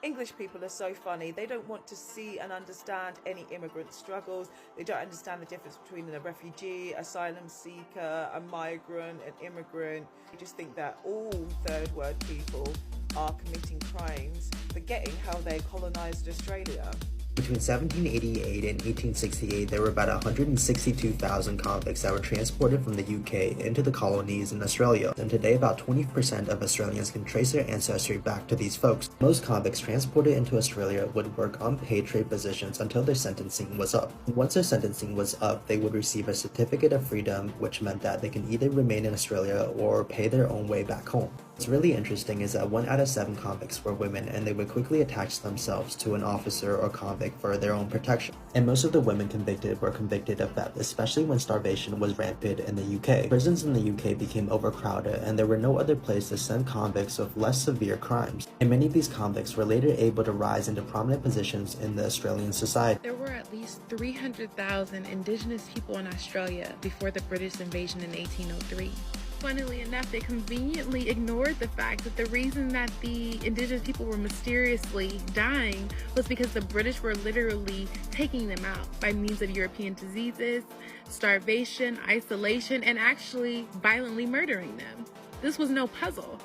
English people are so funny. They don't want to see and understand any immigrant struggles. They don't understand the difference between a refugee, asylum seeker, a migrant, an immigrant. They just think that all third world people are committing crimes, forgetting how they colonized Australia. Between 1788 and 1868, there were about 162,000 convicts that were transported from the UK into the colonies in Australia, and today about 20% of Australians can trace their ancestry back to these folks. Most convicts transported into Australia would work unpaid trade positions until their sentencing was up. Once their sentencing was up, they would receive a certificate of freedom, which meant that they can either remain in Australia or pay their own way back home. What's really interesting is that 1 out of 7 convicts were women, and they would quickly attach themselves to an officer or convict for their own protection. And most of the women convicted were convicted of theft, especially when starvation was rampant in the UK. Prisons in the UK became overcrowded, and there were no other place to send convicts with less severe crimes. And many of these convicts were later able to rise into prominent positions in the Australian society. There were at least 300,000 Indigenous people in Australia before the British invasion in 1803. Funnily enough, they conveniently ignored the fact that the reason that the Indigenous people were mysteriously dying was because the British were literally taking them out by means of European diseases, starvation, isolation, and actually violently murdering them. This was no puzzle.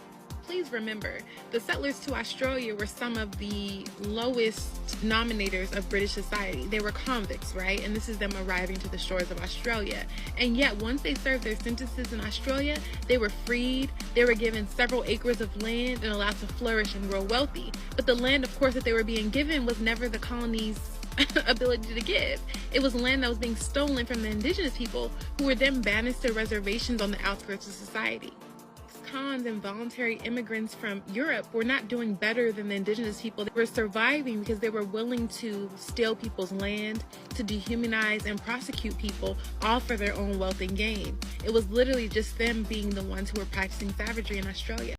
Please remember, the settlers to Australia were some of the lowest nominators of British society. They were convicts, right? And this is them arriving to the shores of Australia. And yet, once they served their sentences in Australia, they were freed, they were given several acres of land and allowed to flourish and grow wealthy. But the land, of course, that they were being given was never the colony's ability to give. It was land that was being stolen from the Indigenous people, who were then banished to reservations on the outskirts of society. Cons and voluntary immigrants from Europe were not doing better than the Indigenous people. They were surviving because they were willing to steal people's land, to dehumanize and prosecute people, all for their own wealth and gain. It was literally just them being the ones who were practicing savagery in Australia.